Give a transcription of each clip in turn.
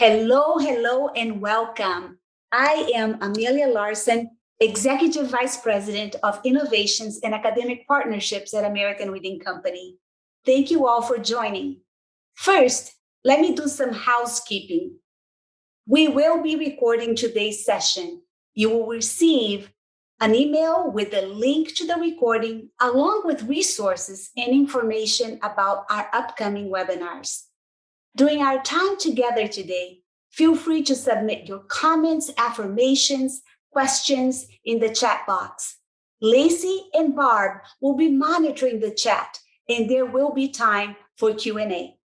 Hello, hello, and welcome. I am Amelia Larson, Executive Vice President of Innovations and Academic Partnerships at American Reading Company. Thank you all for joining. First, let me do some housekeeping. We will be recording today's session. You will receive an email with a link to the recording, along with resources and information about our upcoming webinars. During our time together today, feel free to submit your comments, affirmations, questions in the chat box. Lacey and Barb will be monitoring the chat, and there will be time for Q&A.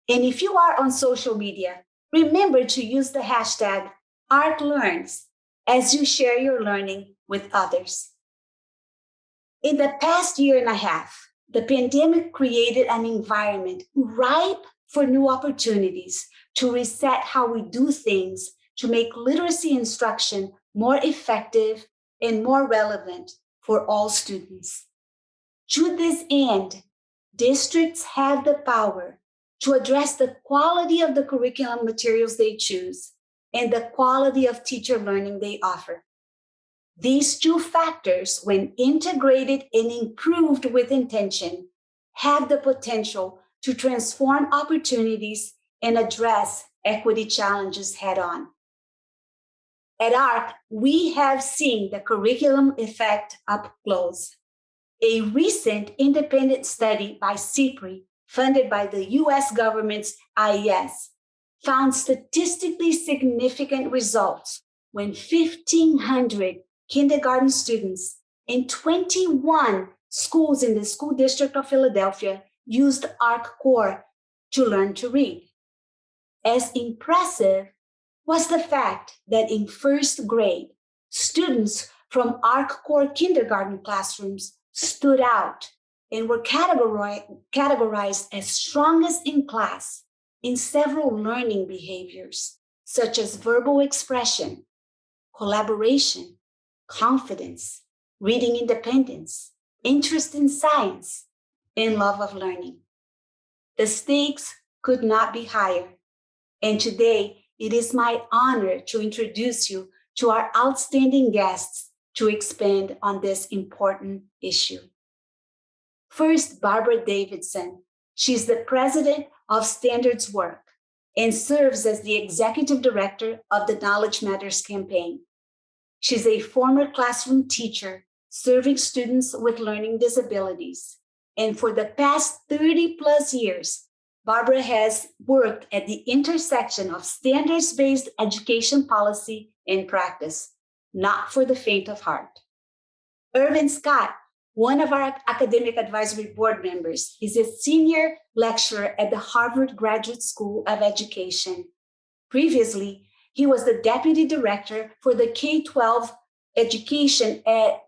And if you are on social media, remember to use the hashtag ArcLearns as you share your learning with others. In the past year and a half, the pandemic created an environment ripe for new opportunities to reset how we do things to make literacy instruction more effective and more relevant for all students. To this end, districts have the power to address the quality of the curriculum materials they choose and the quality of teacher learning they offer. These two factors, when integrated and improved with intention, have the potential to transform opportunities and address equity challenges head on. At ARC, we have seen the curriculum effect up close. A recent independent study by CPRI, funded by the US government's IES, found statistically significant results when 1,500 kindergarten students in 21 schools in the school district of Philadelphia used ARC Core to learn to read. As impressive was the fact that in first grade, students from ARC Core kindergarten classrooms stood out and were categorized as strongest in class in several learning behaviors, such as verbal expression, collaboration, confidence, reading independence, interest in science, and love of learning. The stakes could not be higher. And today, it is my honor to introduce you to our outstanding guests to expand on this important issue. First, Barbara Davidson. She's the president of Standards Work and serves as the executive director of the Knowledge Matters campaign. She's a former classroom teacher serving students with learning disabilities. And for the past 30 plus years, Barbara has worked at the intersection of standards-based education policy and practice, not for the faint of heart. Irvin Scott, one of our academic advisory board members, is a senior lecturer at the Harvard Graduate School of Education. Previously, he was the deputy director for the K-12 education at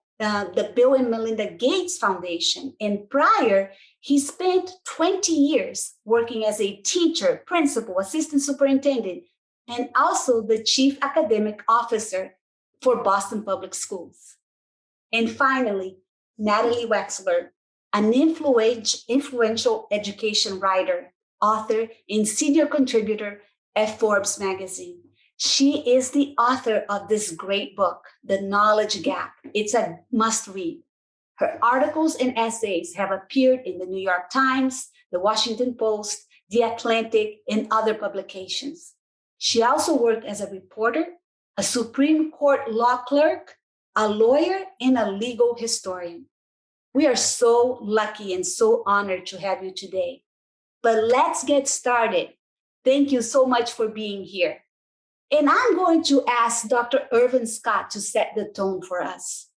the Bill and Melinda Gates Foundation. And prior, he spent 20 years working as a teacher, principal, assistant superintendent, and also the chief academic officer for Boston Public Schools. And finally, Natalie Wexler, an influential education writer, author, and senior contributor at Forbes magazine. She is the author of this great book, The Knowledge Gap. It's a must-read. Her articles and essays have appeared in the New York Times, the Washington Post, The Atlantic, and other publications. She also worked as a reporter, a Supreme Court law clerk, a lawyer, and a legal historian. We are so lucky and so honored to have you today. But let's get started. Thank you so much for being here. And I'm going to ask Dr. Irvin Scott to set the tone for us.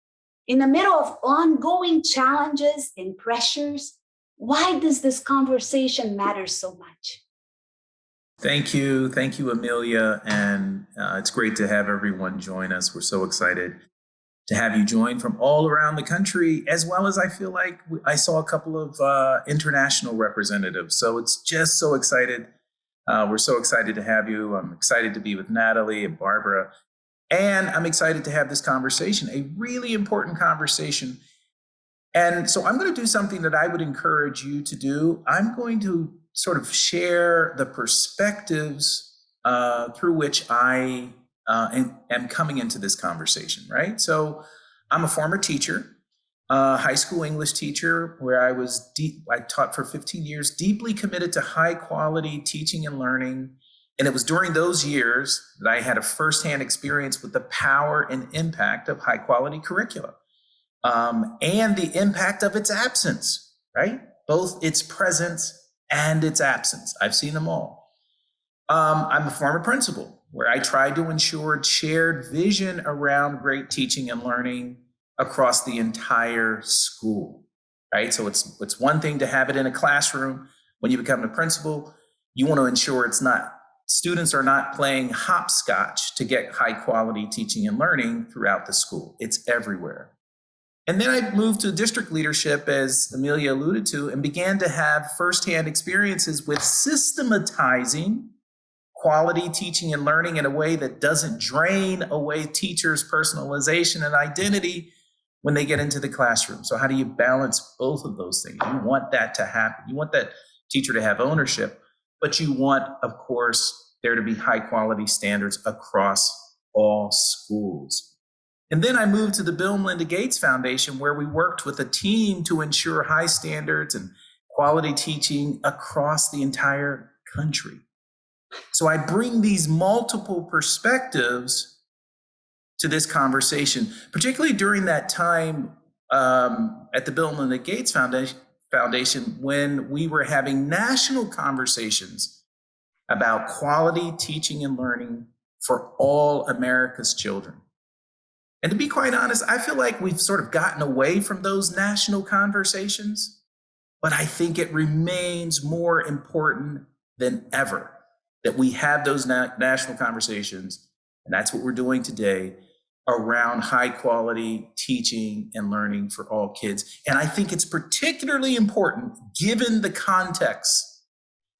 In the middle of ongoing challenges and pressures, why does this conversation matter so much? Thank you, Amelia. And it's great to have everyone join us. We're so excited to have you join from all around the country, as well as I feel like I saw a couple of international representatives. So it's just so excited. We're so excited to have you. I'm excited to be with Natalie and Barbara. And I'm excited to have this conversation, a really important conversation. And so I'm going to do something that I would encourage you to do. I'm going to sort of share the perspectives through which I am coming into this conversation, right? So I'm a former teacher, high school English teacher, where I taught for 15 years, deeply committed to high quality teaching and learning. And it was during those years that I had a firsthand experience with the power and impact of high quality curricula, and the impact of its absence, right? Both its presence and its absence. I've seen them all. I'm a former principal, where I tried to ensure shared vision around great teaching and learning across the entire school, right? So it's one thing to have it in a classroom. When you become a principal, you want to ensure students are not playing hopscotch to get high quality teaching and learning throughout the school. It's everywhere. And then I moved to district leadership, as Amelia alluded to, and began to have firsthand experiences with systematizing quality teaching and learning in a way that doesn't drain away teachers' personalization and identity when they get into the classroom. So how do you balance both of those things? You want that to happen. You want that teacher to have ownership, but you want, of course, there to be high quality standards across all schools. And then I moved to the Bill and Melinda Gates Foundation, where we worked with a team to ensure high standards and quality teaching across the entire country. So I bring these multiple perspectives to this conversation, particularly during that time at the Bill and Melinda Gates Foundation, when we were having national conversations about quality teaching and learning for all America's children. And to be quite honest, I feel like we've sort of gotten away from those national conversations, but I think it remains more important than ever that we have those national conversations, and that's what we're doing today, around high quality teaching and learning for all kids. And I think it's particularly important given the context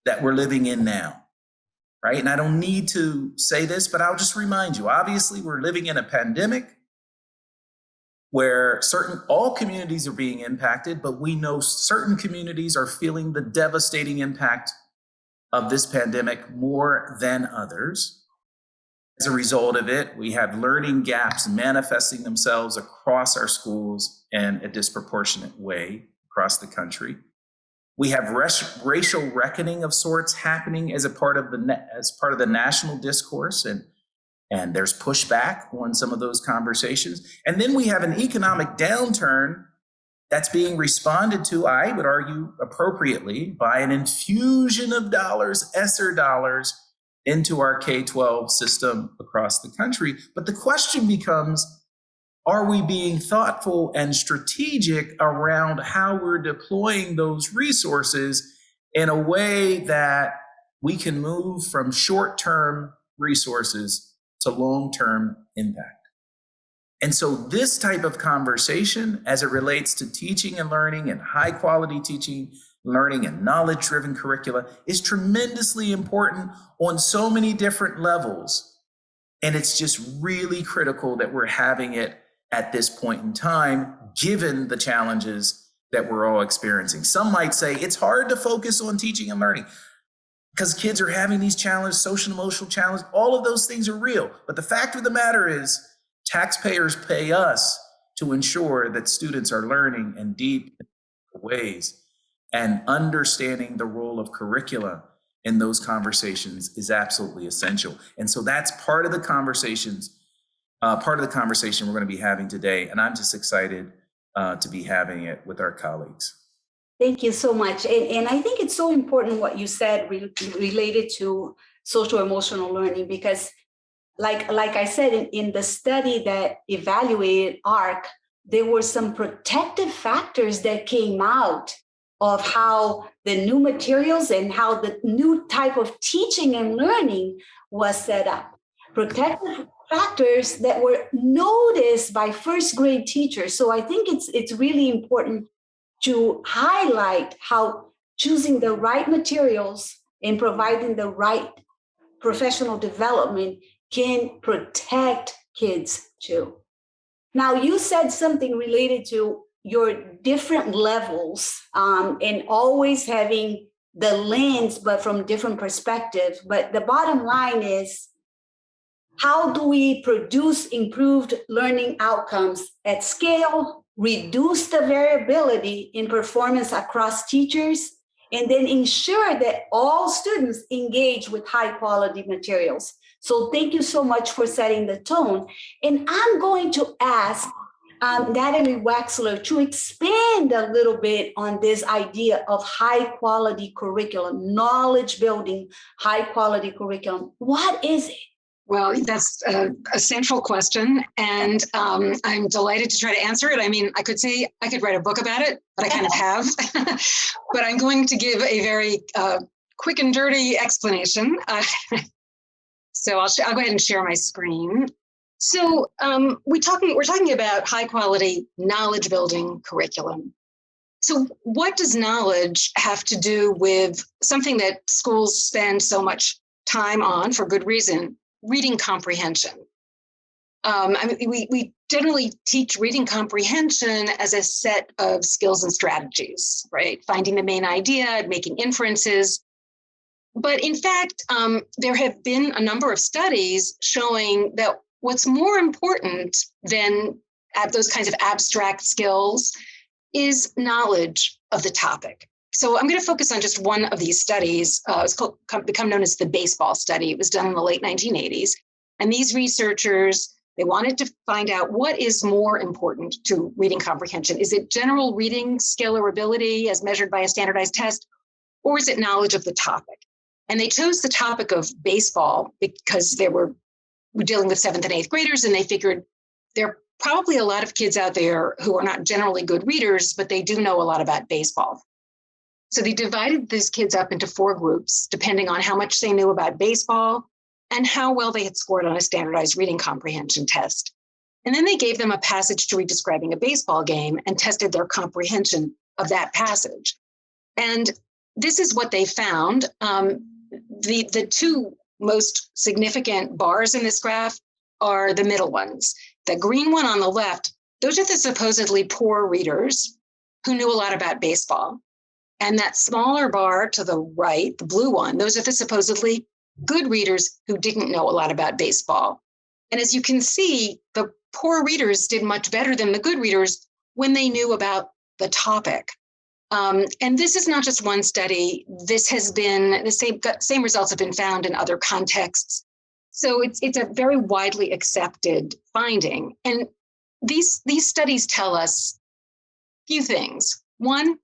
that we're living in now, right? And I don't need to say this, but I'll just remind you, obviously we're living in a pandemic where all communities are being impacted, but we know certain communities are feeling the devastating impact of this pandemic more than others. As a result of it, we have learning gaps manifesting themselves across our schools in a disproportionate way across the country. We have racial reckoning of sorts happening as part of the national discourse, and there's pushback on some of those conversations. And then we have an economic downturn that's being responded to, I would argue, appropriately, by an infusion of dollars, ESSER dollars, into our K-12 system across the country. But the question becomes, are we being thoughtful and strategic around how we're deploying those resources in a way that we can move from short-term resources to long-term impact? And so this type of conversation, as it relates to teaching and learning and high quality teaching, learning, and knowledge-driven curricula, is tremendously important on so many different levels. And it's just really critical that we're having it at this point in time, given the challenges that we're all experiencing. Some might say it's hard to focus on teaching and learning because kids are having these challenges, social and emotional challenges. All of those things are real. But the fact of the matter is, taxpayers pay us to ensure that students are learning in deep ways, and understanding the role of curricula in those conversations is absolutely essential. And so that's part of the conversation we're going to be having today. And I'm just excited to be having it with our colleagues. Thank you so much. And I think it's so important what you said related to social emotional learning, because like I said, in the study that evaluated ARC, there were some protective factors that came out of how the new materials and how the new type of teaching and learning was set up. Protective factors that were noticed by first grade teachers. So I think it's really important to highlight how choosing the right materials and providing the right professional development can protect kids too. Now, you said something related to your different levels and always having the lens, but from different perspectives. But the bottom line is, how do we produce improved learning outcomes at scale, reduce the variability in performance across teachers, and then ensure that all students engage with high quality materials? So thank you so much for setting the tone. And I'm going to ask Natalie Wexler to expand a little bit on this idea of high quality curriculum, knowledge building, high quality curriculum. What is it? Well, that's a central question, and I'm delighted to try to answer it. I mean, I could say I could write a book about it, but I kind of have. But I'm going to give a very quick and dirty explanation. So I'll go ahead and share my screen. So we're talking about high quality knowledge building curriculum. So what does knowledge have to do with something that schools spend so much time on for good reason? Reading comprehension. I mean, we generally teach reading comprehension as a set of skills and strategies, right? Finding the main idea, making inferences. But in fact, there have been a number of studies showing that what's more important than those kinds of abstract skills is knowledge of the topic. So I'm going to focus on just one of these studies. It's become known as the baseball study. It was done in the late 1980s. And these researchers, they wanted to find out what is more important to reading comprehension. Is it general reading skill or ability as measured by a standardized test, or is it knowledge of the topic? And they chose the topic of baseball because they were dealing with 7th and 8th graders, and they figured there are probably a lot of kids out there who are not generally good readers, but they do know a lot about baseball. So they divided these kids up into 4 groups, depending on how much they knew about baseball and how well they had scored on a standardized reading comprehension test. And then they gave them a passage to read describing a baseball game and tested their comprehension of that passage. And this is what they found. The 2 most significant bars in this graph are the middle ones. The green one on the left, those are the supposedly poor readers who knew a lot about baseball. And that smaller bar to the right, the blue one, those are the supposedly good readers who didn't know a lot about baseball. And as you can see, the poor readers did much better than the good readers when they knew about the topic. And this is not just one study. This has been the same results have been found in other contexts. So it's a very widely accepted finding. And these studies tell us a few things. One,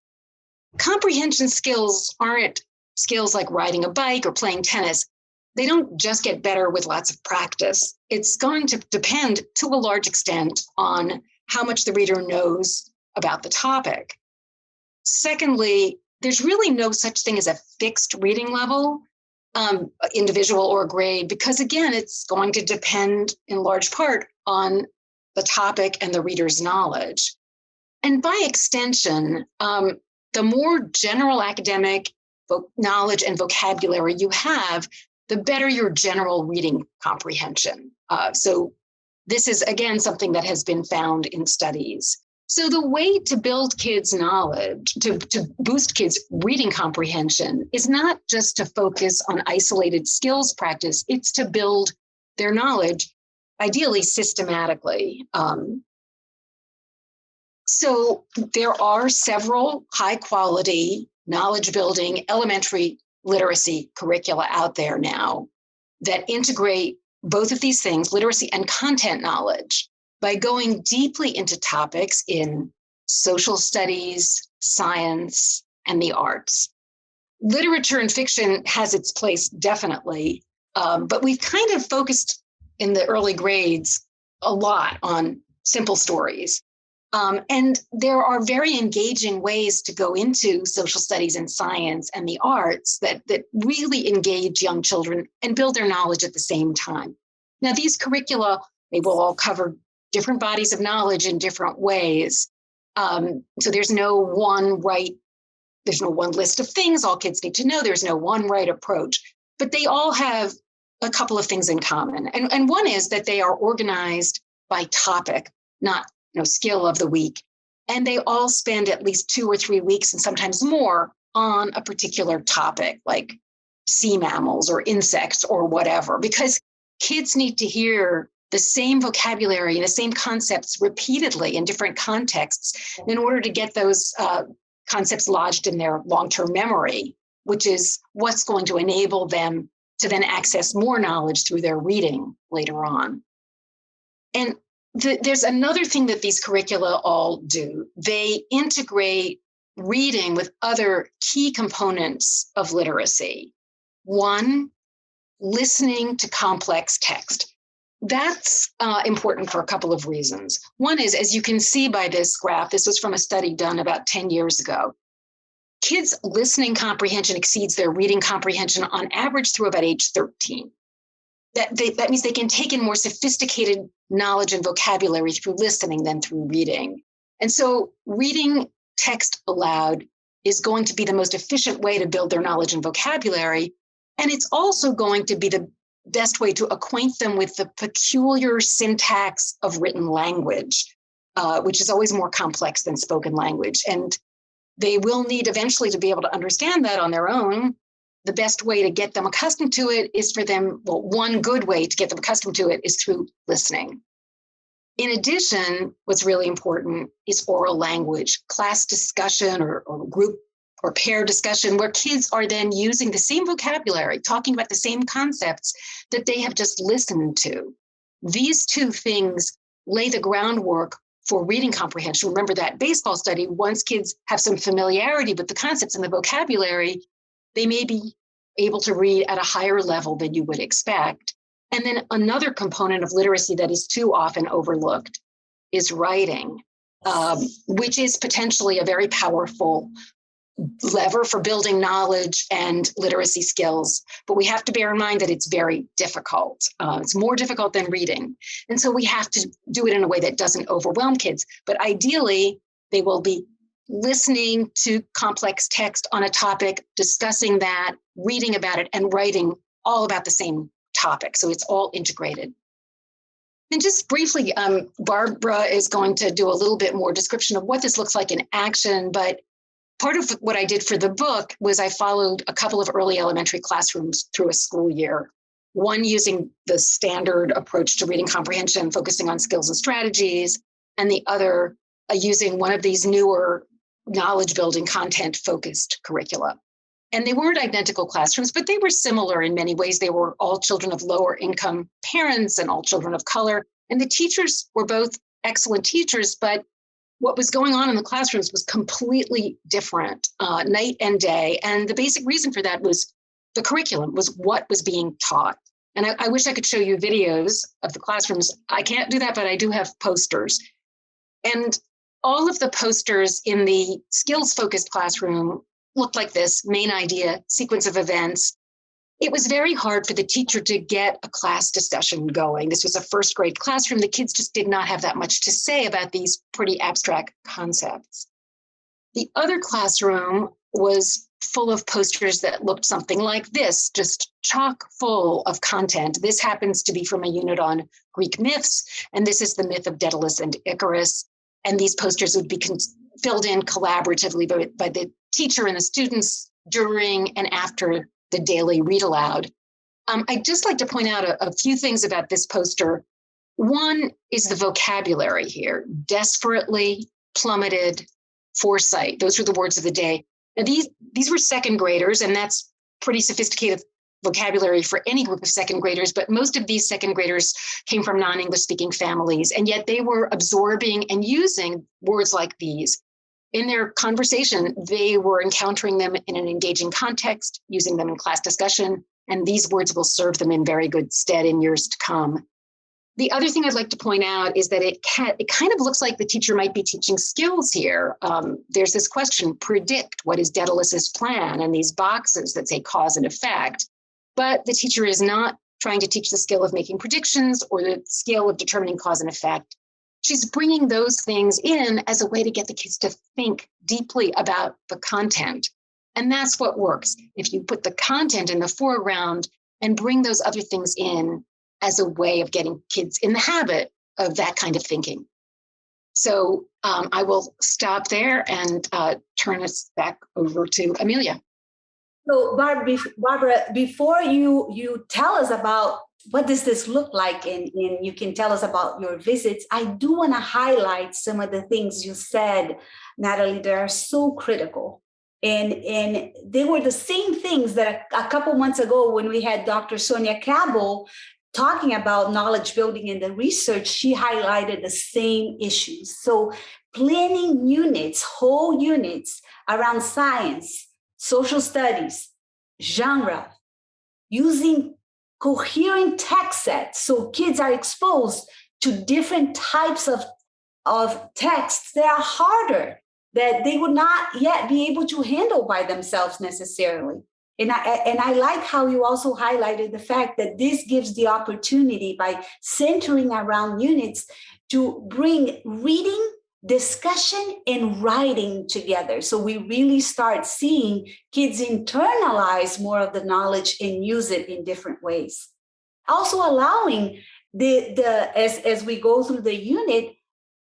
comprehension skills aren't skills like riding a bike or playing tennis. They don't just get better with lots of practice. It's going to depend to a large extent on how much the reader knows about the topic. Secondly, there's really no such thing as a fixed reading level, individual or grade, because again, it's going to depend in large part on the topic and the reader's knowledge. And by extension, the more general academic knowledge and vocabulary you have, the better your general reading comprehension. So this is, again, something that has been found in studies. So the way to build kids' knowledge, to boost kids' reading comprehension, is not just to focus on isolated skills practice, it's to build their knowledge, ideally systematically. So there are several high-quality knowledge-building elementary literacy curricula out there now that integrate both of these things, literacy and content knowledge, by going deeply into topics in social studies, science, and the arts. Literature and fiction has its place, definitely, but we've kind of focused in the early grades a lot on simple stories. And there are very engaging ways to go into social studies and science and the arts that really engage young children and build their knowledge at the same time. Now, these curricula, they will all cover different bodies of knowledge in different ways. So there's no one list of things all kids need to know. There's no one right approach, but they all have a couple of things in common. And one is that they are organized by topic, not skill of the week. And they all spend at least 2 or 3 weeks and sometimes more on a particular topic, like sea mammals or insects or whatever, because kids need to hear the same vocabulary and the same concepts repeatedly in different contexts in order to get those concepts lodged in their long-term memory, which is what's going to enable them to then access more knowledge through their reading later on. And there's another thing that these curricula all do. They integrate reading with other key components of literacy. One, listening to complex text. That's important for a couple of reasons. One is, as you can see by this graph, this was from a study done about 10 years ago. Kids' listening comprehension exceeds their reading comprehension on average through about age 13. That means they can take in more sophisticated knowledge and vocabulary through listening than through reading. And so reading text aloud is going to be the most efficient way to build their knowledge and vocabulary. And it's also going to be the best way to acquaint them with the peculiar syntax of written language, which is always more complex than spoken language. And they will need eventually to be able to understand that on their own. The best way to get them accustomed to it is for them, well, one good way to get them accustomed to it is through listening. In addition, what's really important is oral language, class discussion or group or pair discussion, where kids are then using the same vocabulary, talking about the same concepts that they have just listened to. These two things lay the groundwork for reading comprehension. Remember that baseball study, once kids have some familiarity with the concepts and the vocabulary, they may be able to read at a higher level than you would expect. And then another component of literacy that is too often overlooked is writing, which is potentially a very powerful lever for building knowledge and literacy skills. But we have to bear in mind that it's very difficult. It's more difficult than reading. And so we have to do it in a way that doesn't overwhelm kids. But ideally, they will be listening to complex text on a topic, discussing that, reading about it, and writing all about the same topic. So it's all integrated. And just briefly, Barbara is going to do a little bit more description of what this looks like in action. But part of what I did for the book was I followed a couple of early elementary classrooms through a school year, one using the standard approach to reading comprehension, focusing on skills and strategies, and the other using one of these newer knowledge building content focused curricula. And they weren't identical classrooms, but they were similar in many ways. They were all children of lower income parents and all children of color. And the teachers were both excellent teachers, but what was going on in the classrooms was completely different, night and day. And the basic reason for that was the curriculum, was what was being taught. And I wish I could show you videos of the classrooms. I can't do that, but I do have posters. And all of the posters in the skills-focused classroom looked like this: main idea, sequence of events. It was very hard for the teacher to get a class discussion going. This was a first grade classroom. The kids just did not have that much to say about these pretty abstract concepts. The other classroom was full of posters that looked something like this, just chock full of content. This happens to be from a unit on Greek myths, and this is the myth of Daedalus and Icarus. And these posters would be filled in collaboratively by the teacher and the students during and after the daily read aloud. I'd just like to point out a few things about this poster. One is the vocabulary here: desperately, plummeted, foresight. Those were the words of the day. Now these were second graders, and that's pretty sophisticated vocabulary for any group of second graders, but most of these second graders came from non-English speaking families, and yet they were absorbing and using words like these. In their conversation, they were encountering them in an engaging context, using them in class discussion, and these words will serve them in very good stead in years to come. The other thing I'd like to point out is that it kind of looks like the teacher might be teaching skills here. There's this question: predict, what is Daedalus's plan? And these boxes that say cause and effect. But the teacher is not trying to teach the skill of making predictions or the skill of determining cause and effect. She's bringing those things in as a way to get the kids to think deeply about the content. And that's what works. If you put the content in the foreground and bring those other things in as a way of getting kids in the habit of that kind of thinking. So I will stop there and turn us back over to Amelia. So Barbara, before you tell us about what does this look like, and you can tell us about your visits, I do want to highlight some of the things you said, Natalie, that are so critical. And they were the same things that a couple months ago when we had Dr. Sonia Cabell talking about knowledge building in the research, she highlighted the same issues. So planning units, whole units around science, social studies, genre, using coherent text sets so kids are exposed to different types of texts that are harder, that they would not yet be able to handle by themselves necessarily. And I like how you also highlighted the fact that this gives the opportunity, by centering around units, to bring reading, discussion, and writing together. So we really start seeing kids internalize more of the knowledge and use it in different ways. Also allowing as we go through the unit,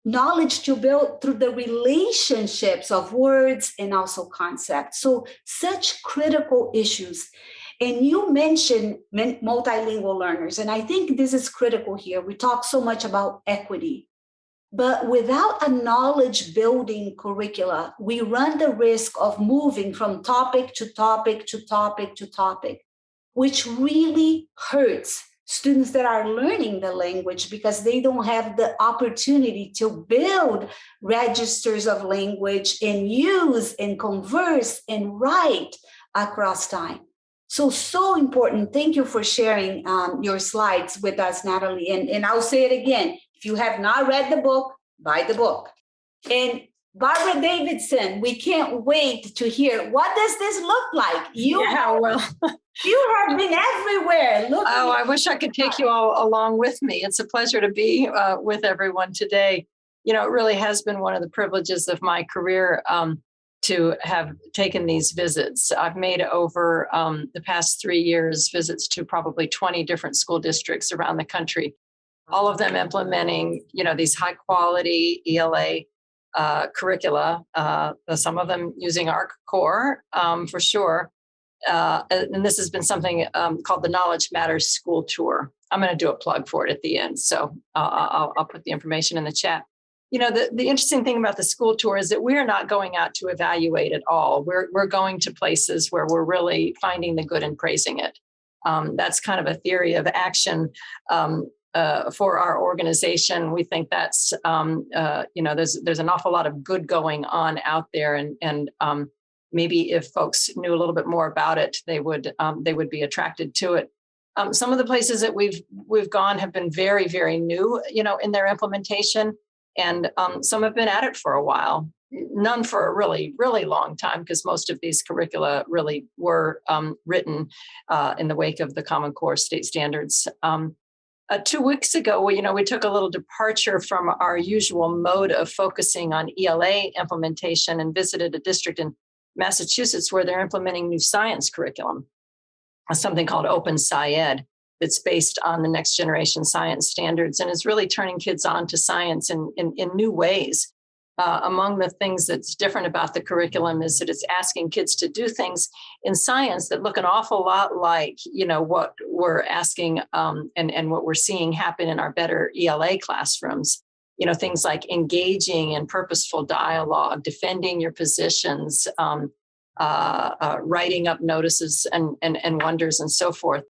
knowledge to build through the relationships of words and also concepts. So such critical issues. And you mentioned multilingual learners, and I think this is critical here. We talk so much about equity, but without a knowledge building curricula, we run the risk of moving from topic to topic to topic to topic, which really hurts students that are learning the language because they don't have the opportunity to build registers of language and use and converse and write across time. So important. Thank you for sharing your slides with us, Natalie. And I'll say it again. If you have not read the book, buy the book. And Barbara Davidson, we can't wait to hear, what does this look like? You have been everywhere. I wish I could take you all along with me. It's a pleasure to be with everyone today. It really has been one of the privileges of my career to have taken these visits. I've made over the past 3 years visits to probably 20 different school districts around the country, all of them implementing, these high quality ELA curricula, some of them using ARC Core for sure. And this has been something called the Knowledge Matters School Tour. I'm going to do a plug for it at the end, so I'll put the information in the chat. The interesting thing about the school tour is that we're not going out to evaluate at all. We're going to places where we're really finding the good and praising it. That's kind of a theory of action for our organization. We think that's there's an awful lot of good going on out there, and maybe if folks knew a little bit more about it, they would be attracted to it. Some of the places that we've gone have been very, very new, in their implementation, and some have been at it for a while. None for a really, really long time, because most of these curricula really were written in the wake of the Common Core state standards. 2 weeks ago, we took a little departure from our usual mode of focusing on ELA implementation and visited a district in Massachusetts where they're implementing new science curriculum, something called Open SciEd, that's based on the next generation science standards and is really turning kids on to science in new ways. Among the things that's different about the curriculum is that it's asking kids to do things in science that look an awful lot like, what we're asking and what we're seeing happen in our better ELA classrooms. Things like engaging in purposeful dialogue, defending your positions, writing up notices and wonders and so forth.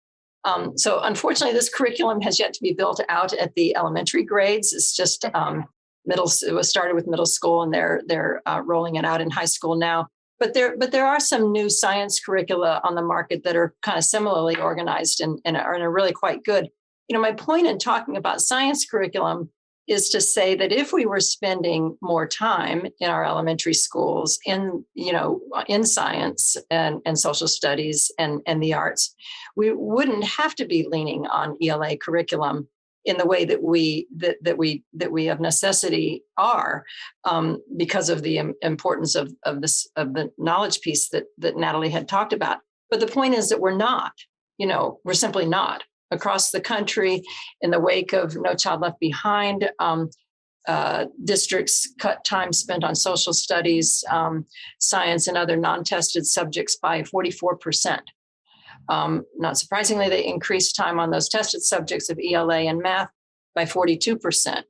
So unfortunately, this curriculum has yet to be built out at the elementary grades. It's just it was started with middle school, and they're rolling it out in high school now. But there are some new science curricula on the market that are kind of similarly organized and are really quite good. My point in talking about science curriculum is to say that if we were spending more time in our elementary schools in science and social studies and the arts, we wouldn't have to be leaning on ELA curriculum in the way that we of necessity are, because of the importance of the knowledge piece that Natalie had talked about. But the point is that we're not. We're simply not. Across the country, in the wake of No Child Left Behind, Districts cut time spent on social studies, science, and other non-tested subjects by 44%. Not surprisingly, they increased time on those tested subjects of ELA and math by 42%.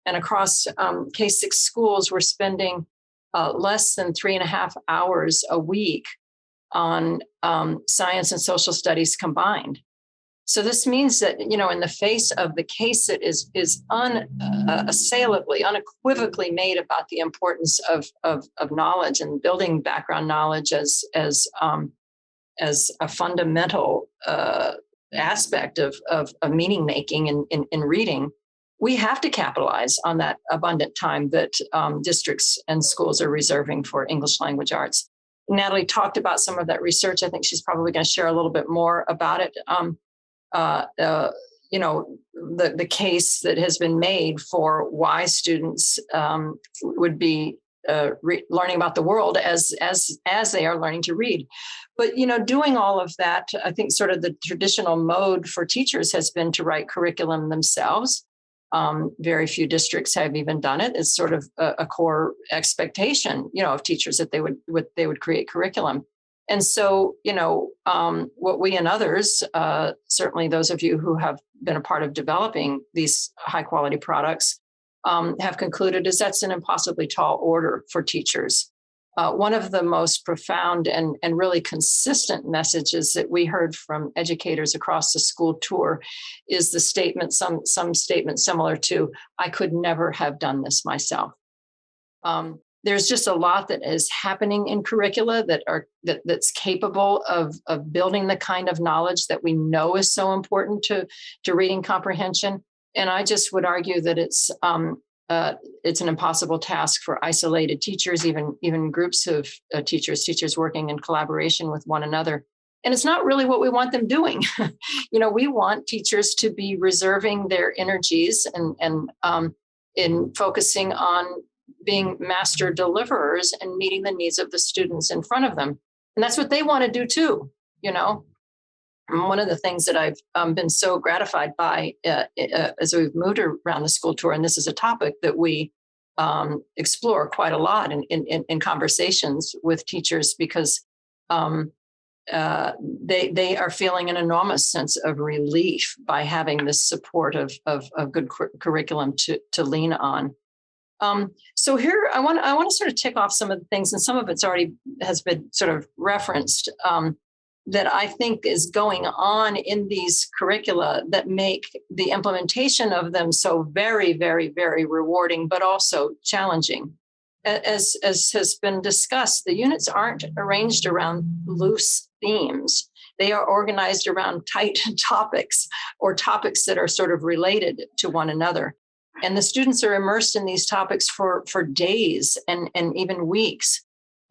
And across K-6 schools, we're spending less than 3.5 hours a week on science and social studies combined. So this means that, in the face of the case that is unassailably, unequivocally made about the importance of knowledge and building background knowledge as a fundamental aspect of meaning making in reading, we have to capitalize on that abundant time that districts and schools are reserving for English language arts. Natalie talked about some of that research. I think she's probably going to share a little bit more about it. The case that has been made for why students would be learning about the world as they are learning to read. But, doing all of that, I think sort of the traditional mode for teachers has been to write curriculum themselves. Very few districts have even done it. It's sort of a core expectation, of teachers that they would create curriculum. And so, what we and others, certainly those of you who have been a part of developing these high quality products, have concluded is that's an impossibly tall order for teachers. One of the most profound and really consistent messages that we heard from educators across the school tour is the statement, some statement similar to, I could never have done this myself. There's just a lot that is happening in curricula that's capable of building the kind of knowledge that we know is so important to reading comprehension. And I just would argue that it's an impossible task for isolated teachers, even groups of teachers working in collaboration with one another. And it's not really what we want them doing. We want teachers to be reserving their energies and in focusing on being master deliverers and meeting the needs of the students in front of them. And that's what they want to do too, One of the things that I've been so gratified by as we've moved around the school tour, and this is a topic that we explore quite a lot in conversations with teachers, because they are feeling an enormous sense of relief by having this support of good curriculum to lean on. So here I want to sort of tick off some of the things, and some of it's already has been sort of referenced, that I think is going on in these curricula that make the implementation of them so very, very, very rewarding, but also challenging. As has been discussed, the units aren't arranged around loose themes. They are organized around tight topics, or topics that are sort of related to one another. And the students are immersed in these topics for days and even weeks,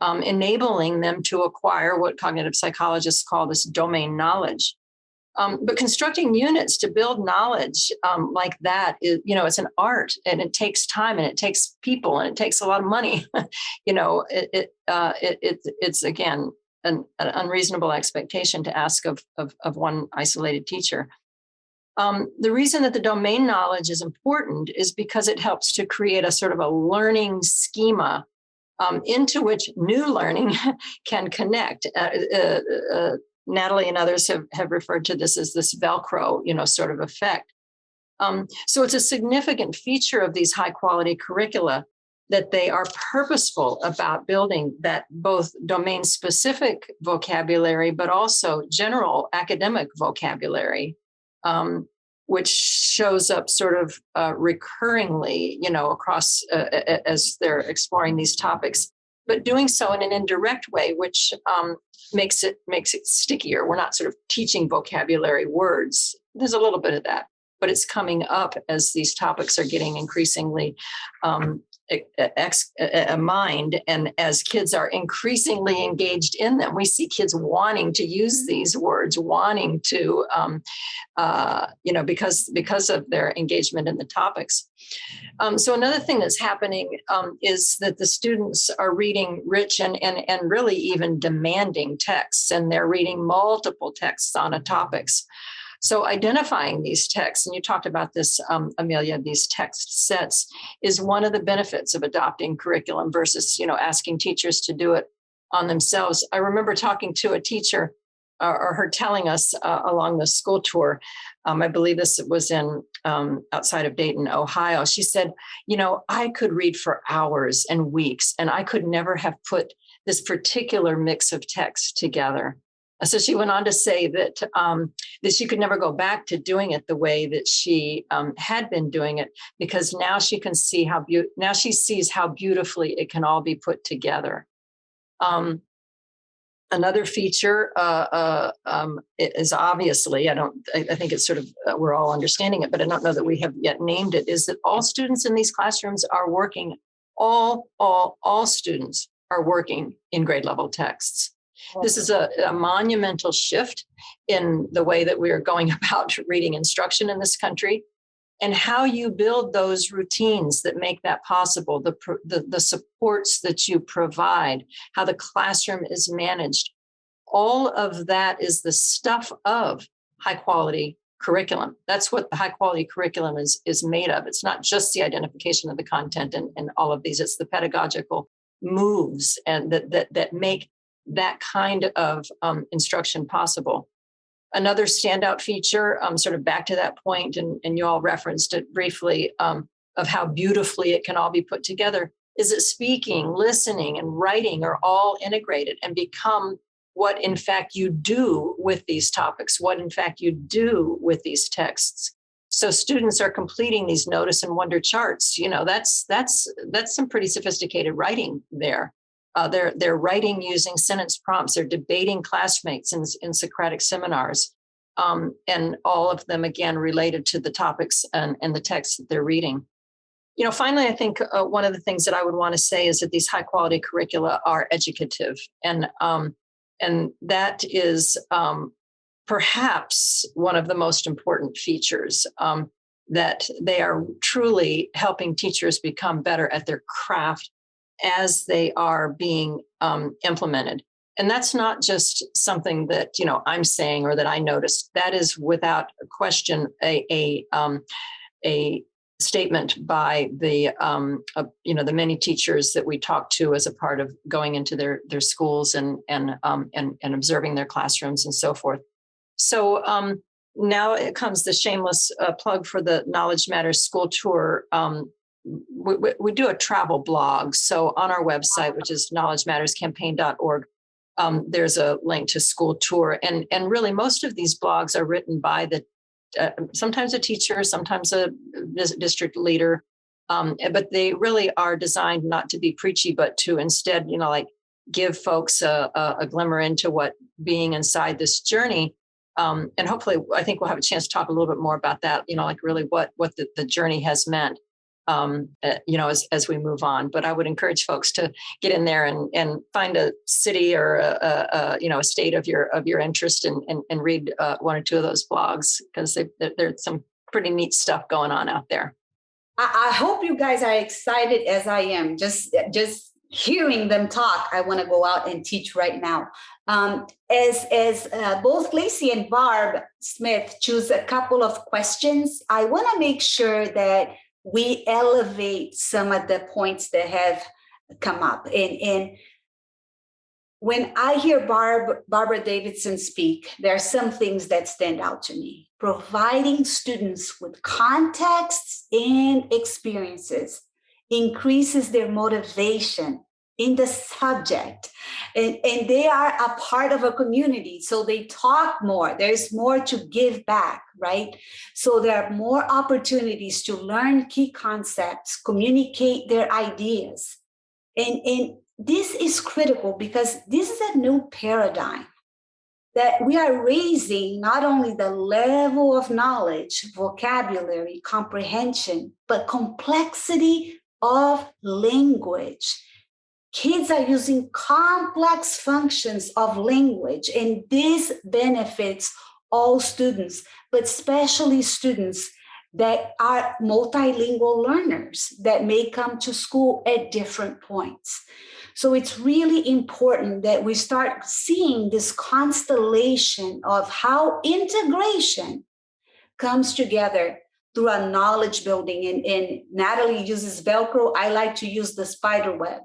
enabling them to acquire what cognitive psychologists call this domain knowledge. But constructing units to build knowledge like that is, it's an art, and it takes time, and it takes people, and it takes a lot of money. It's again an unreasonable expectation to ask of one isolated teacher. The reason that the domain knowledge is important is because it helps to create a sort of a learning schema into which new learning can connect. Natalie and others have referred to this as this Velcro, sort of effect. So it's a significant feature of these high quality curricula that they are purposeful about building that both domain specific vocabulary, but also general academic vocabulary, which shows up sort of recurringly, across as they're exploring these topics, but doing so in an indirect way, which makes it stickier. We're not sort of teaching vocabulary words. There's a little bit of that, but it's coming up as these topics are getting increasingly mind, and as kids are increasingly engaged in them, we see kids wanting to use these words, wanting to, because of their engagement in the topics. So another thing that's happening is that the students are reading rich and really even demanding texts, and they're reading multiple texts on a topics. So identifying these texts, and you talked about this, Amelia, these text sets is one of the benefits of adopting curriculum versus, asking teachers to do it on themselves. I remember talking to a teacher or her telling us along the school tour, I believe this was in outside of Dayton, Ohio. She said, I could read for hours and weeks, and I could never have put this particular mix of text together. So she went on to say that she could never go back to doing it the way that she had been doing it, because now she can see now she sees how beautifully it can all be put together. Another feature is obviously, I think it's sort of, we're all understanding it, but I don't know that we have yet named it, is that all students in these classrooms are working, all students are working in grade level texts. This is a monumental shift in the way that we are going about reading instruction in this country, and how you build those routines that make that possible, the supports that you provide, how the classroom is managed. All of that is the stuff of high quality curriculum. That's what the high quality curriculum is made of. It's not just the identification of the content and all of these, it's the pedagogical moves and that make that kind of instruction possible. Another standout feature, sort of back to that point, and you all referenced it briefly, of how beautifully it can all be put together, is that speaking, listening, and writing are all integrated and become what in fact you do with these topics, what in fact you do with these texts. So students are completing these notice and wonder charts. That's some pretty sophisticated writing there. They're writing using sentence prompts. They're debating classmates in Socratic seminars, and all of them, again, related to the topics and the texts that they're reading. Finally, I think one of the things that I would want to say is that these high quality curricula are educative, and that is perhaps one of the most important features, that they are truly helping teachers become better at their craft as they are being implemented. And that's not just something that, I'm saying or that I noticed. That is without question a statement by the many teachers that we talked to as a part of going into their schools and observing their classrooms and so forth. So now it comes the shameless plug for the Knowledge Matters school tour. We do a travel blog. So on our website, which is knowledgematterscampaign.org, there's a link to school tour. And really, most of these blogs are written by sometimes a teacher, sometimes a district leader. But they really are designed not to be preachy, but to instead, give folks a glimmer into what being inside this journey. And hopefully, I think we'll have a chance to talk a little bit more about that, really what the journey has meant. As we move on. But I would encourage folks to get in there and find a city or a state of your interest and read one or two of those blogs, because there's some pretty neat stuff going on out there. I hope you guys are excited as I am. Just hearing them talk, I want to go out and teach right now. As both Lacey and Barb Smith choose a couple of questions, I want to make sure that we elevate some of the points that have come up. And when I hear Barbara Davidson speak, there are some things that stand out to me. Providing students with contexts and experiences increases their motivation in the subject. And they are a part of a community, so they talk more. There's more to give back, right? So there are more opportunities to learn key concepts, communicate their ideas. And this is critical because this is a new paradigm that we are raising not only the level of knowledge, vocabulary, comprehension, but complexity of language. Kids are using complex functions of language, and this benefits all students, but especially students that are multilingual learners that may come to school at different points. So it's really important that we start seeing this constellation of how integration comes together through a knowledge building. And Natalie uses Velcro. I like to use the spider web,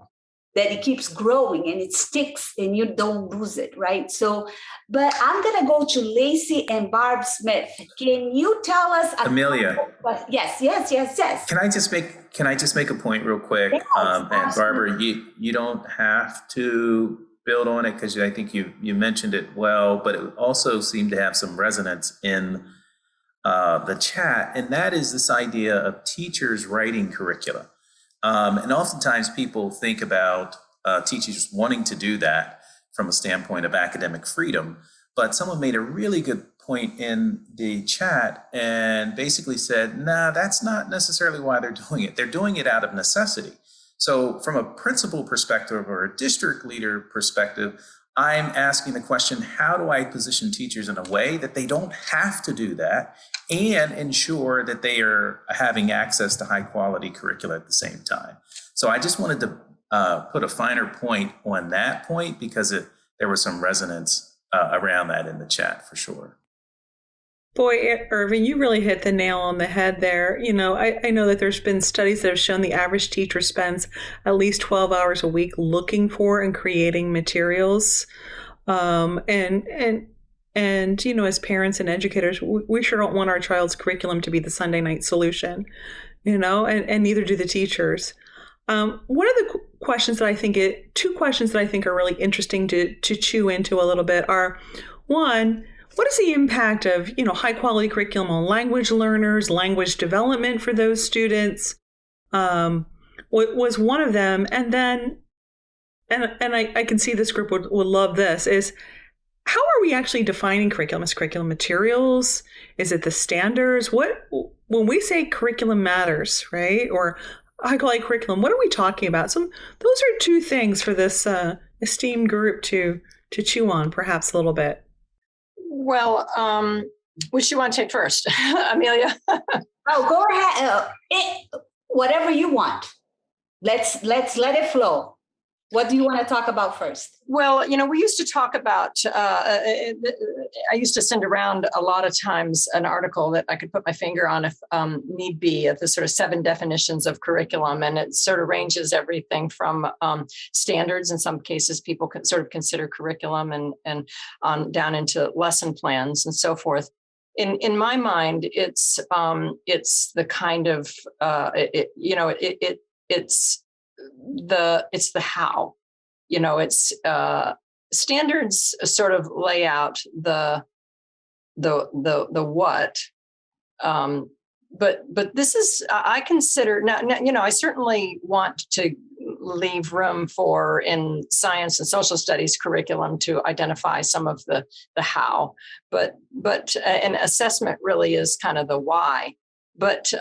that it keeps growing and it sticks and you don't lose it, right? So, but I'm going to go to Lacey and Barb Smith. Can you tell us? Amelia. Yes. Can I just make a point real quick? Yes, and Barbara, you don't have to build on it because I think you mentioned it well, but it also seemed to have some resonance in the chat, and that is this idea of teachers writing curricula. And oftentimes people think about teachers wanting to do that from a standpoint of academic freedom, but someone made a really good point in the chat and basically said, nah, that's not necessarily why they're doing it. They're doing it out of necessity. So from a principal perspective or a district leader perspective, I'm asking the question, how do I position teachers in a way that they don't have to do that and ensure that they are having access to high quality curricula at the same time? So I just wanted to put a finer point on that point because there was some resonance around that in the chat for sure. Boy, Irving, you really hit the nail on the head there. You know, I know that there's been studies that have shown the average teacher spends at least 12 hours a week looking for and creating materials. And you know, as parents and educators, we sure don't want our child's curriculum to be the Sunday night solution, you know, and neither do the teachers. One of the questions that I think two questions that I think are really interesting to chew into a little bit are, one, what is the impact of, you know, high quality curriculum on language learners, language development for those students? Was one of them. And then, and I can see this group would love this, is how are we actually defining curriculum? Is curriculum materials? Is it the standards? When we say curriculum matters, right? Or high quality curriculum, what are we talking about? So those are two things for this esteemed group to chew on perhaps a little bit. Well, which you want to take first, Amelia? Oh, go ahead. Whatever you want. Let's let it flow. What do you want to talk about first? Well, you know, we used to talk about, I used to send around a lot of times an article that I could put my finger on if need be, of the sort of 7 definitions of curriculum. And it sort of ranges everything from standards. In some cases, people can sort of consider curriculum and on down into lesson plans and so forth. In my mind, it's the kind of, it's the how, you know, it's standards sort of lay out the what, but this is, I consider now, you know, I certainly want to leave room for, in science and social studies curriculum, to identify some of the how, but an assessment really is kind of the why. But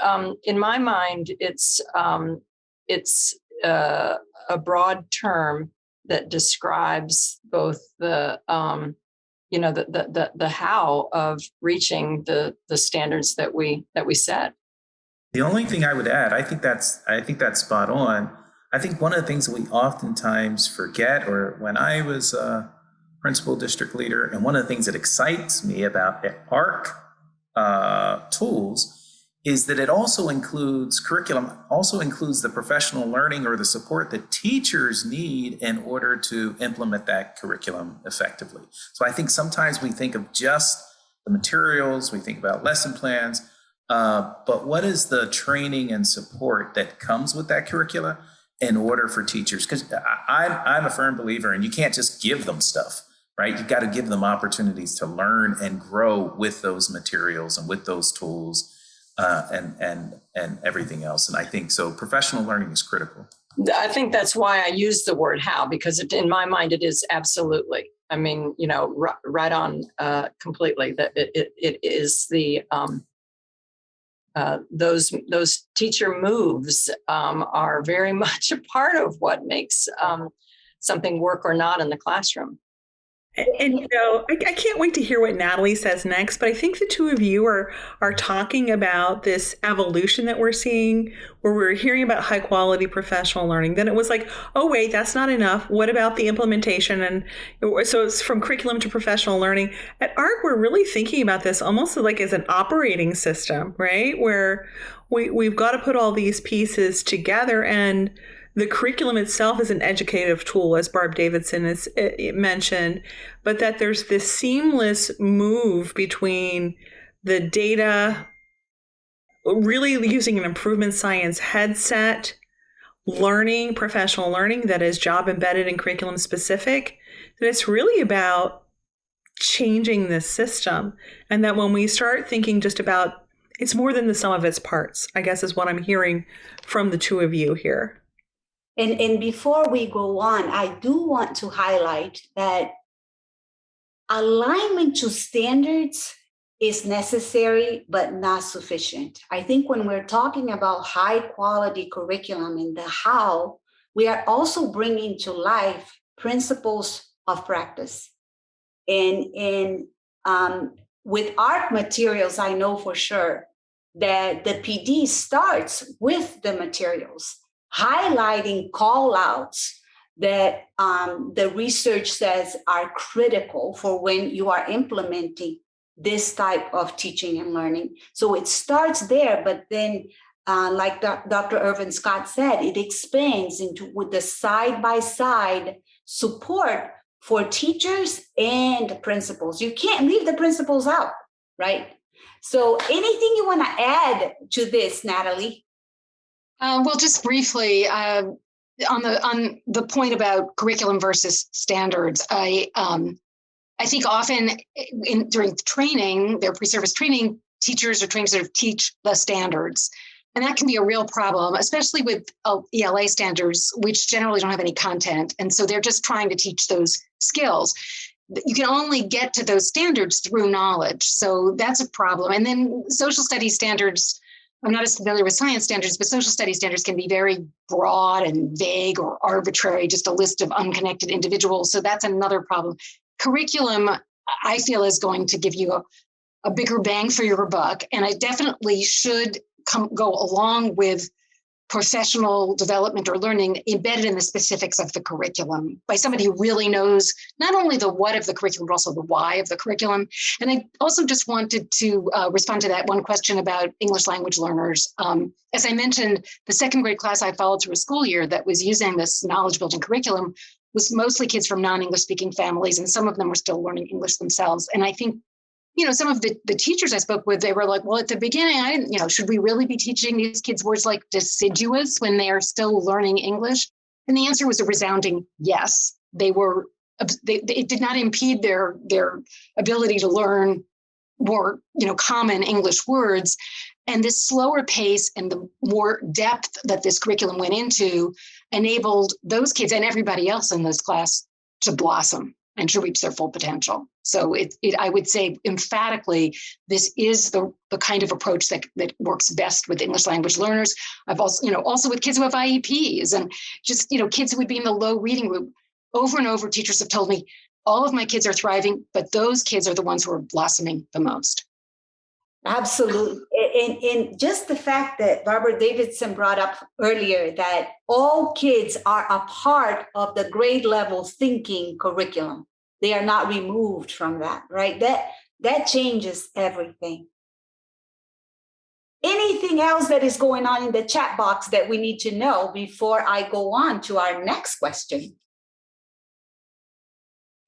in my mind, it's a broad term that describes both the how of reaching the standards that we set. The only thing I would add, I think that's spot on. I think one of the things that we oftentimes forget, or when I was a principal district leader, and one of the things that excites me about ARC tools, is that it also includes curriculum, also includes the professional learning or the support that teachers need in order to implement that curriculum effectively. So I think sometimes we think of just the materials, we think about lesson plans, but what is the training and support that comes with that curricula in order for teachers? Because I'm a firm believer, and you can't just give them stuff, right? You've got to give them opportunities to learn and grow with those materials and with those tools. And everything else. And I think so professional learning is critical. I think that's why I use the word how, because in my mind, it is absolutely, I mean, you know, right on completely, that it is the, those teacher moves are very much a part of what makes something work or not in the classroom. And I can't wait to hear what Natalie says next, but I think the two of you are talking about this evolution that we're seeing, where we're hearing about high quality professional learning. Then it was like, oh wait, that's not enough. What about the implementation? And so it's from curriculum to professional learning. At ARC, we're really thinking about this almost like as an operating system, right? Where we've got to put all these pieces together, and the curriculum itself is an educative tool, as Barb Davidson has mentioned, but that there's this seamless move between the data, really using an improvement science headset, learning, professional learning that is job embedded and curriculum specific, that it's really about changing this system. And that when we start thinking just about, it's more than the sum of its parts, I guess is what I'm hearing from the two of you here. And before we go on, I do want to highlight that alignment to standards is necessary, but not sufficient. I think when we're talking about high quality curriculum and the how, we are also bringing to life principles of practice. And with art materials, I know for sure that the PD starts with the materials, highlighting call outs that the research says are critical for when you are implementing this type of teaching and learning. So it starts there, but then like Dr. Irvin Scott said, it expands into with the side-by-side support for teachers and principals. You can't leave the principals out, right? So anything you want to add to this, Natalie? Well, just briefly, on the point about curriculum versus standards, I think often during training, their pre-service training, teachers or trainers sort of teach the standards. And that can be a real problem, especially with ELA standards, which generally don't have any content. And so they're just trying to teach those skills. You can only get to those standards through knowledge. So that's a problem. And then social studies standards, I'm not as familiar with science standards, but social studies standards can be very broad and vague or arbitrary, just a list of unconnected individuals. So that's another problem. Curriculum, I feel, is going to give you a bigger bang for your buck. And I definitely should go along with professional development or learning embedded in the specifics of the curriculum by somebody who really knows not only the what of the curriculum, but also the why of the curriculum. And I also just wanted to respond to that one question about English language learners. As I mentioned, the second grade class I followed through a school year that was using this knowledge building curriculum was mostly kids from non-English speaking families, and some of them were still learning English themselves. And I think some of the teachers I spoke with, they were like, well, at the beginning, I didn't, should we really be teaching these kids words like deciduous when they are still learning English? And the answer was a resounding yes. It did not impede their ability to learn more, common English words. And this slower pace and the more depth that this curriculum went into enabled those kids and everybody else in this class to blossom and to reach their full potential. So I would say emphatically, this is the kind of approach that works best with English language learners. I've also with kids who have IEPs and just, kids who would be in the low reading group. Over and over, teachers have told me, all of my kids are thriving, but those kids are the ones who are blossoming the most. Absolutely. And just the fact that Barbara Davidson brought up earlier that all kids are a part of the grade level thinking curriculum. They are not removed from that, right? That changes everything. Anything else that is going on in the chat box that we need to know before I go on to our next question?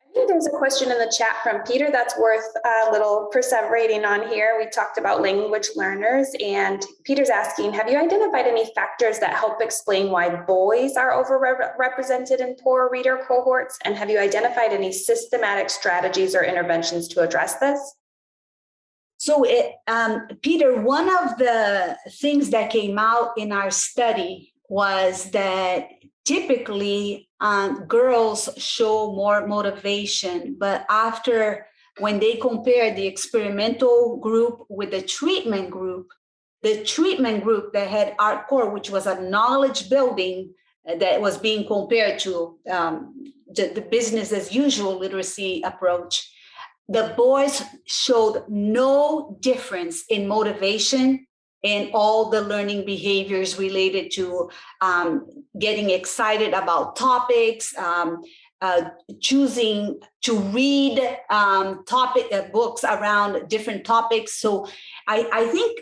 I think there's a question in the chat from Peter that's worth a little perseverating on here. We talked about language learners, and Peter's asking, have you identified any factors that help explain why boys are overrepresented in poor reader cohorts? And have you identified any systematic strategies or interventions to address this? So, Peter, one of the things that came out in our study was that typically girls show more motivation, but when they compared the experimental group with the treatment group that had art core, which was a knowledge building that was being compared to the business as usual literacy approach, the boys showed no difference in motivation and all the learning behaviors related to getting excited about topics, choosing to read books around different topics. So I think,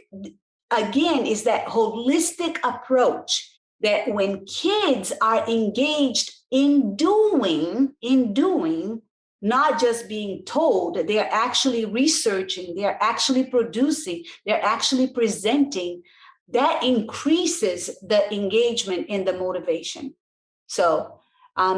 again, is that holistic approach that when kids are engaged in doing, not just being told, they're actually researching, they're actually producing, they're actually presenting, that increases the engagement and the motivation. So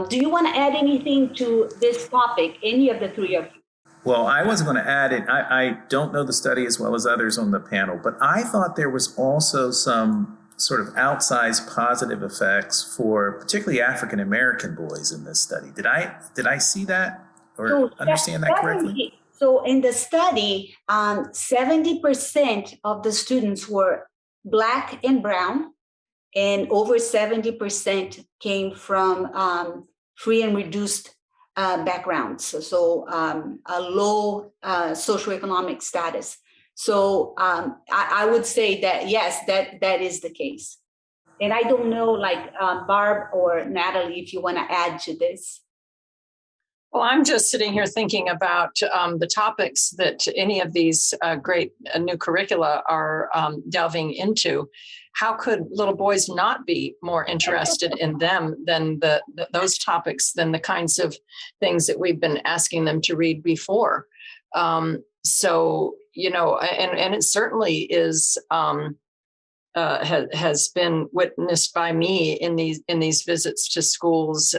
do you want to add anything to this topic, any of the three of you? Well, I wasn't going to add it. I don't know the study as well as others on the panel, but I thought there was also some sort of outsized positive effects for particularly African American boys in this study. Did I see that or understand that correctly? So in the study, 70% of the students were Black and brown, and over 70% came from free and reduced backgrounds, so a low socioeconomic status. So I would say that, yes, that is the case. And I don't know, like Barb or Natalie, if you want to add to this. Well, I'm just sitting here thinking about the topics that any of these great new curricula are delving into. How could little boys not be more interested in them than those topics, than the kinds of things that we've been asking them to read before? So, you know, and it certainly is has been witnessed by me in these visits to schools,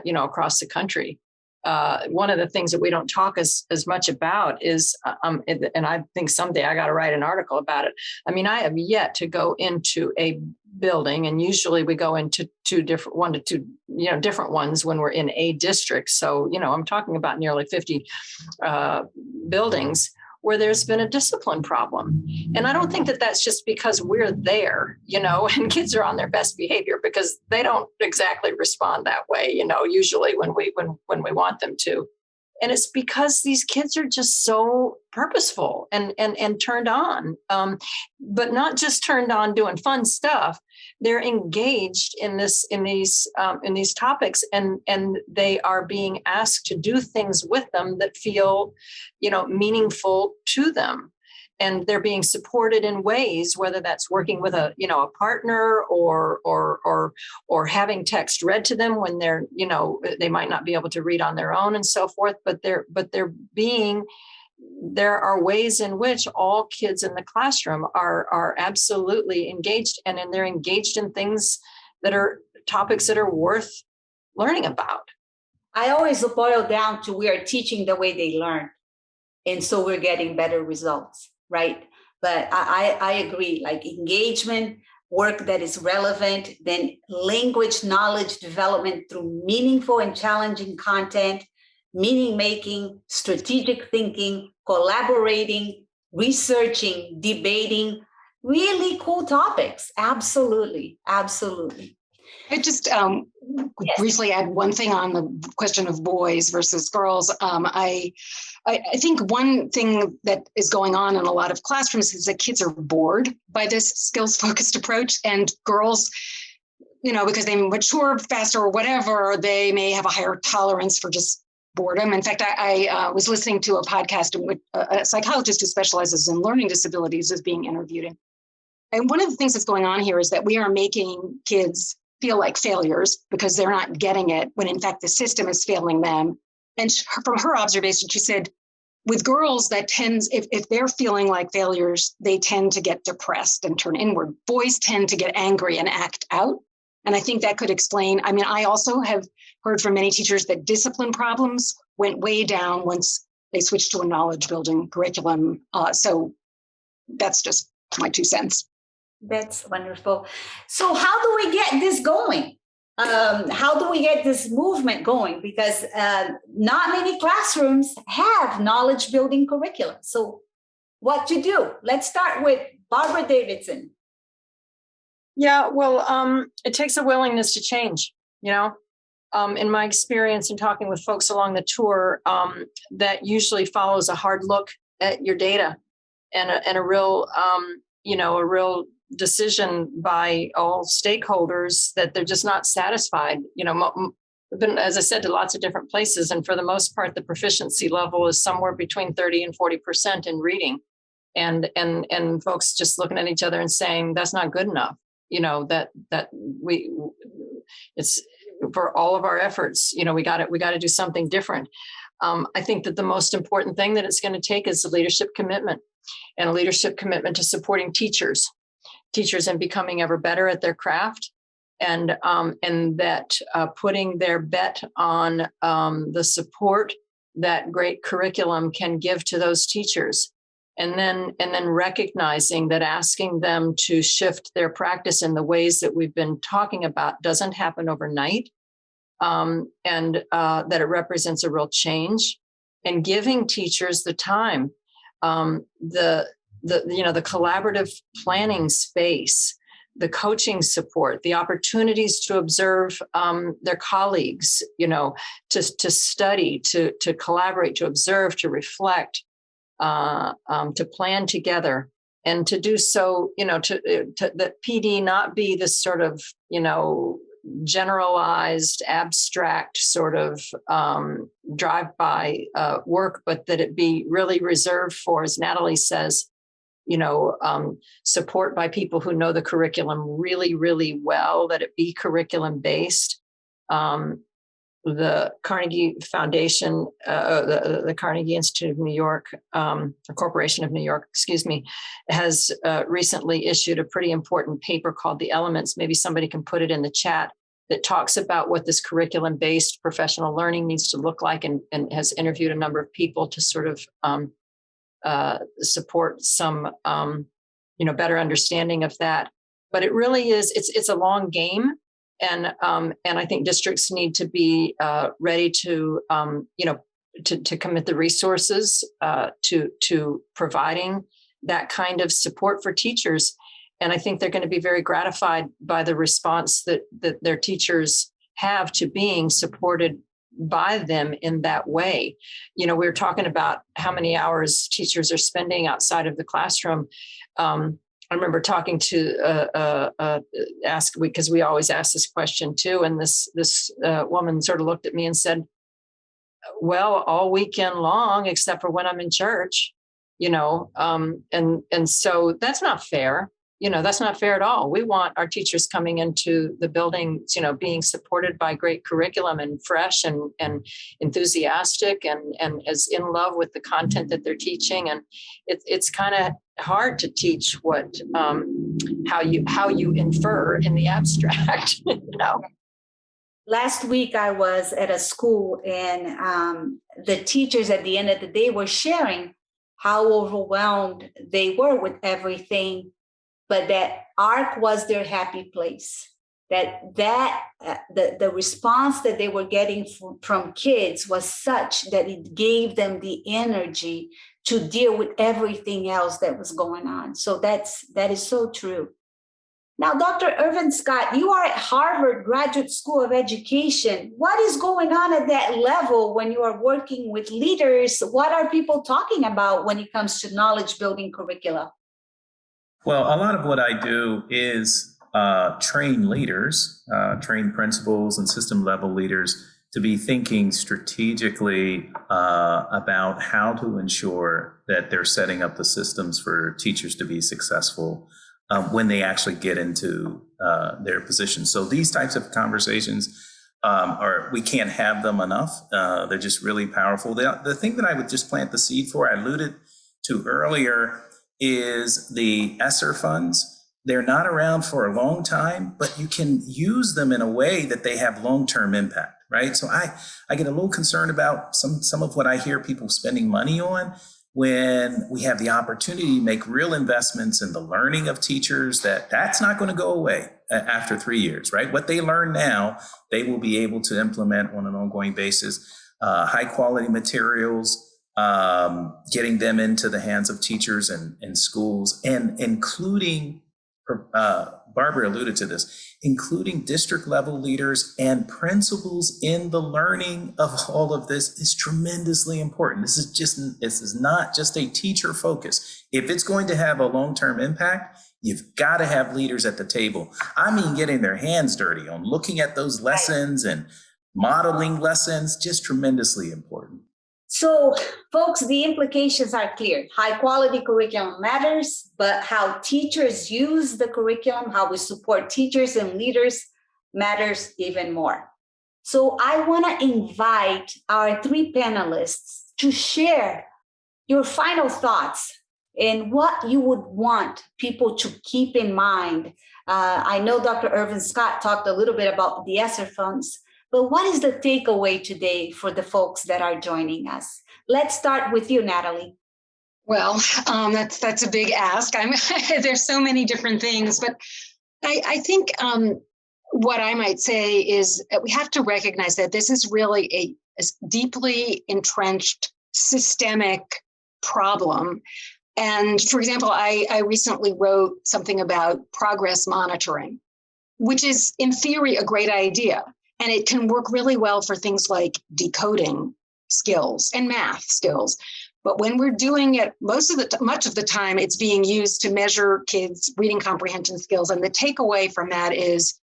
you know, across the country. One of the things that we don't talk as much about is, and I think someday I got to write an article about it. I mean, I have yet to go into a building, and usually we go into one to two, you know, different ones when we're in a district. So, you know, I'm talking about nearly 50 buildings where there's been a discipline problem. And I don't think that that's just because we're there, you know, and kids are on their best behavior, because they don't exactly respond that way, you know, usually when we want them to. And it's because these kids are just so purposeful and turned on, but not just turned on doing fun stuff. They're engaged in these topics, and they are being asked to do things with them that feel, you know, meaningful to them. And they're being supported in ways, whether that's working with a partner or having text read to them when they're, you know, they might not be able to read on their own and so forth, but there are ways in which all kids in the classroom are absolutely engaged, and they're engaged in things that are topics that are worth learning about. I always boil down to, we are teaching the way they learn. And so we're getting better results. Right. But I agree, like engagement, work that is relevant, then language knowledge development through meaningful and challenging content, meaning making, strategic thinking, collaborating, researching, debating, really cool topics. Absolutely. Absolutely. I just briefly add one thing on the question of boys versus girls. I think one thing that is going on in a lot of classrooms is that kids are bored by this skills-focused approach, and girls, you know, because they mature faster or whatever, they may have a higher tolerance for just boredom. In fact, I was listening to a podcast in which a psychologist who specializes in learning disabilities is being interviewed. And one of the things that's going on here is that we are making kids feel like failures because they're not getting it, when in fact the system is failing them. And from her observation, she said, with girls, that tends, if they're feeling like failures, they tend to get depressed and turn inward. Boys tend to get angry and act out. And I think that could explain, I mean, I also have heard from many teachers that discipline problems went way down once they switched to a knowledge building curriculum. So that's just my 2 cents. That's wonderful. So how do we get this going? How do we get this movement going? Because not many classrooms have knowledge building curricula. So what to do? Let's start with Barbara Davidson. Yeah, well, it takes a willingness to change, you know. in my experience in talking with folks along the tour, that usually follows a hard look at your data and a real, a real decision by all stakeholders that they're just not satisfied. I've been, as I said, to lots of different places, and for the most part, the proficiency level is somewhere between 30 and 40% in reading, and folks just looking at each other and saying that's not good enough. It's for all of our efforts. We got to do something different. I think that the most important thing that it's going to take is a leadership commitment, and a leadership commitment to supporting teachers in becoming ever better at their craft. And that putting their bet on the support that great curriculum can give to those teachers, and then recognizing that asking them to shift their practice in the ways that we've been talking about doesn't happen overnight, and that it represents a real change, and giving teachers the time, the collaborative planning space, the coaching support, the opportunities to observe their colleagues, to study, to collaborate, to observe, to reflect, to plan together, and to do so, to that PD not be this sort of, generalized, abstract sort of drive-by work, but that it be really reserved for, as Natalie says, support by people who know the curriculum really, really well, that it be curriculum based. The Carnegie Foundation, the Carnegie Institute of New York, the Corporation of New York, has recently issued a pretty important paper called The Elements. Maybe somebody can put it in the chat, that talks about what this curriculum based professional learning needs to look like, and has interviewed a number of people to sort of support some, better understanding of that. But it really is, it's a long game. And I think districts need to be ready to commit the resources to providing that kind of support for teachers. And I think they're going to be very gratified by the response that their teachers have to being supported by them in that way. We were talking about how many hours teachers are spending outside of the classroom. I remember talking to because we always ask this question too, and this woman sort of looked at me and said, "Well, all weekend long, except for when I'm in church," and so that's not fair. That's not fair at all. We want our teachers coming into the building, being supported by great curriculum and fresh and enthusiastic and as in love with the content that they're teaching. And it's kind of hard to teach what how you infer in the abstract. Last week I was at a school, and the teachers at the end of the day were sharing how overwhelmed they were with everything, but that ARC was their happy place. The response that they were getting from kids was such that it gave them the energy to deal with everything else that was going on. So that is so true. Now, Dr. Irvin Scott, you are at Harvard Graduate School of Education. What is going on at that level when you are working with leaders? What are people talking about when it comes to knowledge building curricula? Well, a lot of what I do is train leaders, train principals and system level leaders to be thinking strategically about how to ensure that they're setting up the systems for teachers to be successful when they actually get into their position. So these types of conversations we can't have them enough. They're just really powerful. The thing that I would just plant the seed for, I alluded to earlier, is the ESSER funds. They're not around for a long time, but you can use them in a way that they have long-term impact, right? So I get a little concerned about some of what I hear people spending money on when we have the opportunity to make real investments in the learning of teachers. That's not going to go away after 3 years, right? What they learn now, they will be able to implement on an ongoing basis. High quality materials, getting them into the hands of teachers and schools, and including Barbara alluded to this, including district level leaders and principals in the learning of all of this is tremendously important. This is not just a teacher focus. If it's going to have a long-term impact, you've got to have leaders at the table. I mean, getting their hands dirty on looking at those lessons and modeling lessons, just tremendously important. So, folks, the implications are clear. High quality curriculum matters, but how teachers use the curriculum, how we support teachers and leaders matters even more. So I want to invite our three panelists to share your final thoughts and what you would want people to keep in mind. I know Dr. Irvin Scott talked a little bit about the ESSER funds, but what is the takeaway today for the folks that are joining us? Let's start with you, Natalie. Well, that's a big ask. There's so many different things, but I think what I might say is that we have to recognize that this is really a deeply entrenched systemic problem. And for example, I recently wrote something about progress monitoring, which is in theory a great idea. And it can work really well for things like decoding skills and math skills. But when we're doing it, much of the time, it's being used to measure kids' reading comprehension skills. And the takeaway from that is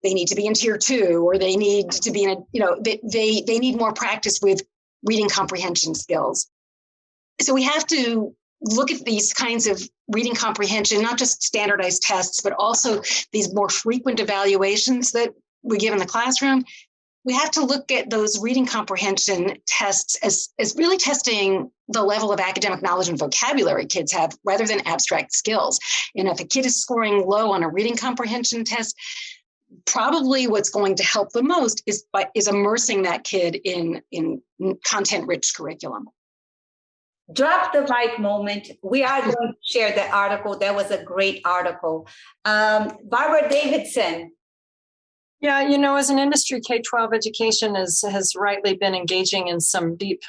they need to be in tier 2, or they need to be in they need more practice with reading comprehension skills. So we have to look at these kinds of reading comprehension, not just standardized tests, but also these more frequent evaluations that we give in the classroom. We have to look at those reading comprehension tests as really testing the level of academic knowledge and vocabulary kids have rather than abstract skills. And if a kid is scoring low on a reading comprehension test, probably what's going to help the most is immersing that kid in content-rich curriculum. Drop the mic moment. We are going to share that article. That was a great article. Barbara Davidson. Yeah, as an industry, K-12 education has rightly been engaging in some deep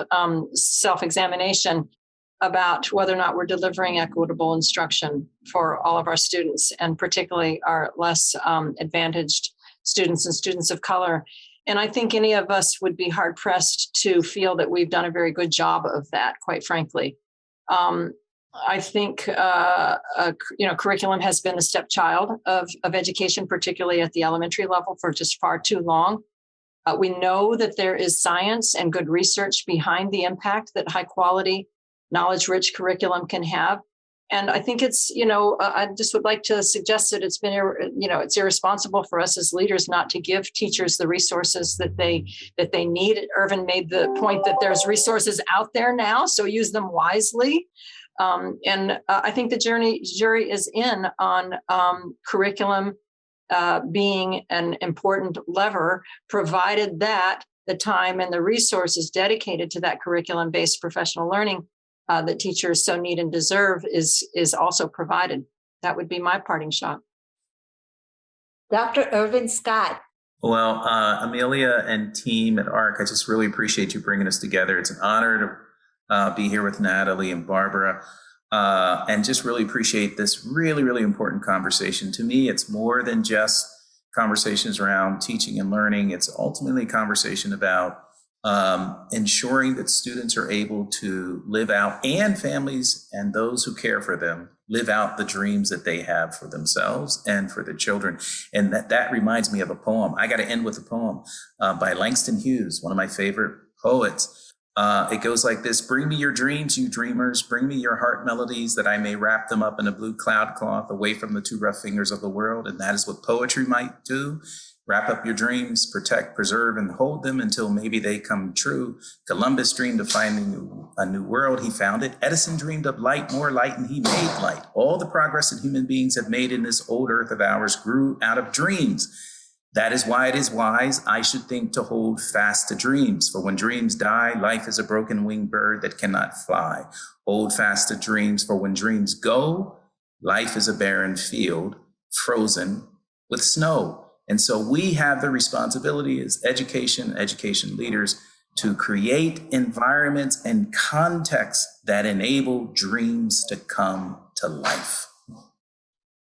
self-examination about whether or not we're delivering equitable instruction for all of our students, and particularly our less advantaged students and students of color. And I think any of us would be hard-pressed to feel that we've done a very good job of that, quite frankly. I think, curriculum has been the stepchild of education, particularly at the elementary level, for just far too long. We know that there is science and good research behind the impact that high quality, knowledge-rich curriculum can have. And I think it's, I just would like to suggest that it's irresponsible for us as leaders not to give teachers the resources that they need. Irvin made the point that there's resources out there now, so use them wisely. And I think the jury is in on curriculum being an important lever, provided that the time and the resources dedicated to that curriculum-based professional learning that teachers so need and deserve is also provided. That would be my parting shot. Dr. Irvin Scott. Well, Amelia and team at ARC, I just really appreciate you bringing us together. It's an honor to be here with Natalie and Barbara, and just really appreciate this really, really important conversation. To me, it's more than just conversations around teaching and learning. It's ultimately a conversation about ensuring that students are able to live out, and families and those who care for them live out the dreams that they have for themselves and for their children. And that reminds me of a poem. I got to end with a poem by Langston Hughes, one of my favorite poets. It goes like this: bring me your dreams, you dreamers, bring me your heart melodies, that I may wrap them up in a blue cloud cloth away from the too rough fingers of the world. And that is what poetry might do. Wrap up your dreams, protect, preserve, and hold them until maybe they come true. Columbus dreamed of finding a new world. He found it. Edison dreamed of light, more light, and he made light. All the progress that human beings have made in this old earth of ours grew out of dreams. That is why it is wise, I should think, to hold fast to dreams. For when dreams die, life is a broken winged bird that cannot fly. Hold fast to dreams, for when dreams go, life is a barren field frozen with snow. And so we have the responsibility as education leaders to create environments and contexts that enable dreams to come to life.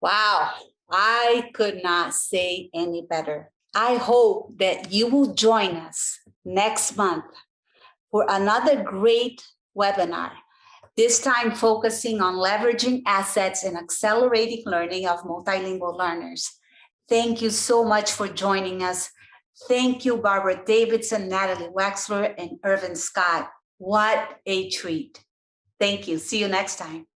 Wow, I could not say any better. I hope that you will join us next month for another great webinar, this time focusing on leveraging assets and accelerating learning of multilingual learners. Thank you so much for joining us. Thank you, Barbara Davidson, Natalie Wexler, and Irvin Scott. What a treat. Thank you. See you next time.